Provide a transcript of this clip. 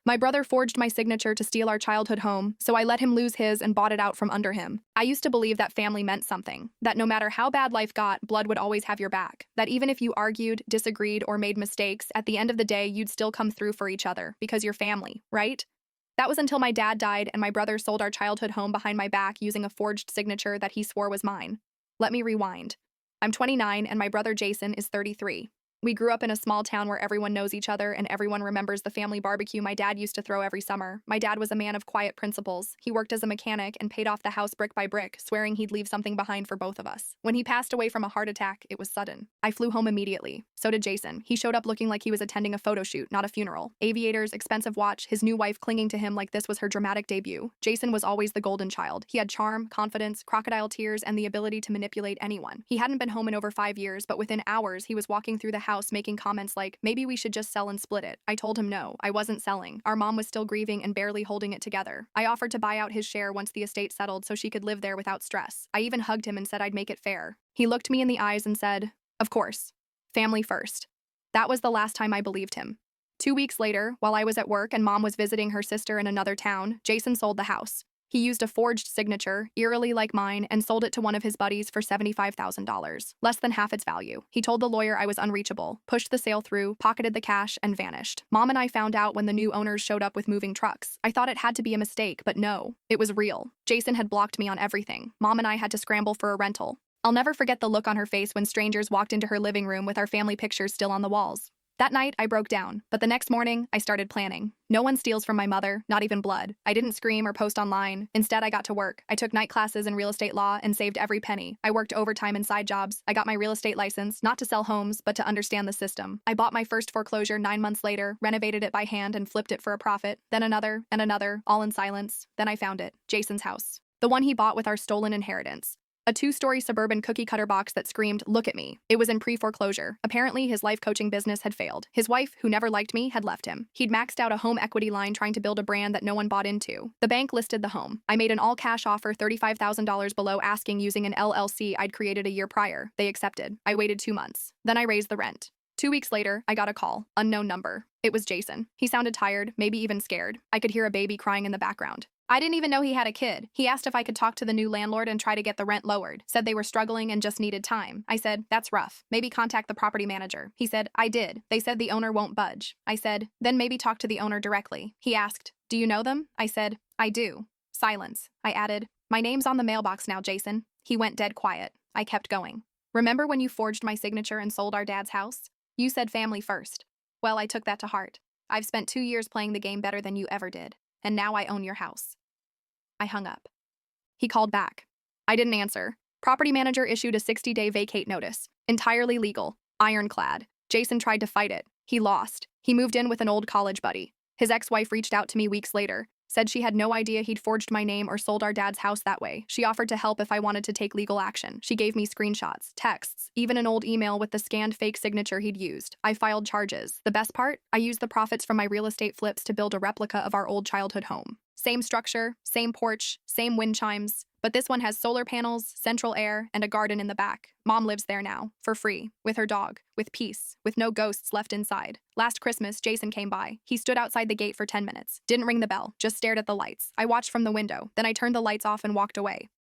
My brother forged my signature to steal our childhood home, so I let him lose his and bought it out from under him. I used to believe that family meant something, that no matter how bad life got, blood would always have your back, that even if you argued, disagreed, or made mistakes, at the end of the day, you'd still come through for each other, because you're family, right? That was until my dad died and my brother sold our childhood home behind my back using a forged signature that he swore was mine. Let me rewind. I'm 29 and my brother Jason is 33. We grew up in a small town where everyone knows each other and everyone remembers the family barbecue my dad used to throw every summer. My dad was a man of quiet principles. He worked as a mechanic and paid off the house brick by brick, swearing he'd leave something behind for both of us. When he passed away from a heart attack, it was sudden. I flew home immediately. So did Jason. He showed up looking like he was attending a photo shoot, not a funeral. Aviators, expensive watch, his new wife clinging to him like this was her dramatic debut. Jason was always the golden child. He had charm, confidence, crocodile tears, and the ability to manipulate anyone. He hadn't been home in over 5 years, but within hours, he was walking through the house making comments like, maybe we should just sell and split it. I told him no, I wasn't selling. Our mom was still grieving and barely holding it together. I offered to buy out his share once the estate settled so she could live there without stress. I even hugged him and said I'd make it fair. He looked me in the eyes and said, of course. Family first. That was the last time I believed him. 2 weeks later, while I was at work and mom was visiting her sister in another town, Jason sold the house. He used a forged signature, eerily like mine, and sold it to one of his buddies for $75,000, less than half its value. He told the lawyer I was unreachable, pushed the sale through, pocketed the cash, and vanished. Mom and I found out when the new owners showed up with moving trucks. I thought it had to be a mistake, but no, it was real. Jason had blocked me on everything. Mom and I had to scramble for a rental. I'll never forget the look on her face when strangers walked into her living room with our family pictures still on the walls. That night, I broke down, but the next morning, I started planning. No one steals from my mother, not even blood. I didn't scream or post online. Instead, I got to work. I took night classes in real estate law and saved every penny. I worked overtime and side jobs. I got my real estate license, not to sell homes, but to understand the system. I bought my first foreclosure 9 months later, renovated it by hand and flipped it for a profit. Then another, and another, all in silence. Then I found it, Jason's house. The one he bought with our stolen inheritance. A 2-story suburban cookie-cutter box that screamed, look at me. It was in pre-foreclosure. Apparently, his life coaching business had failed. His wife, who never liked me, had left him. He'd maxed out a home equity line trying to build a brand that no one bought into. The bank listed the home. I made an all-cash offer $35,000 below asking using an LLC I'd created a year prior. They accepted. I waited 2 months. Then I raised the rent. 2 weeks later, I got a call. Unknown number. It was Jason. He sounded tired, maybe even scared. I could hear a baby crying in the background. I didn't even know he had a kid. He asked if I could talk to the new landlord and try to get the rent lowered. Said they were struggling and just needed time. I said, that's rough. Maybe contact the property manager. He said, I did. They said the owner won't budge. I said, then maybe talk to the owner directly. He asked, do you know them? I said, I do. Silence. I added, my name's on the mailbox now, Jason. He went dead quiet. I kept going. Remember when you forged my signature and sold our dad's house? You said family first. Well, I took that to heart. I've spent 2 years playing the game better than you ever did. And now I own your house. I hung up. He called back. I didn't answer. Property manager issued a 60-day vacate notice. Entirely legal. Ironclad. Jason tried to fight it. He lost. He moved in with an old college buddy. His ex-wife reached out to me weeks later. Said she had no idea he'd forged my name or sold our dad's house that way. She offered to help if I wanted to take legal action. She gave me screenshots, texts, even an old email with the scanned fake signature he'd used. I filed charges. The best part? I used the profits from my real estate flips to build a replica of our old childhood home. Same structure, same porch, same wind chimes, but this one has solar panels, central air, and a garden in the back. Mom lives there now, for free, with her dog, with peace, with no ghosts left inside. Last Christmas, Jason came by. He stood outside the gate for 10 minutes, didn't ring the bell, just stared at the lights. I watched from the window, then I turned the lights off and walked away.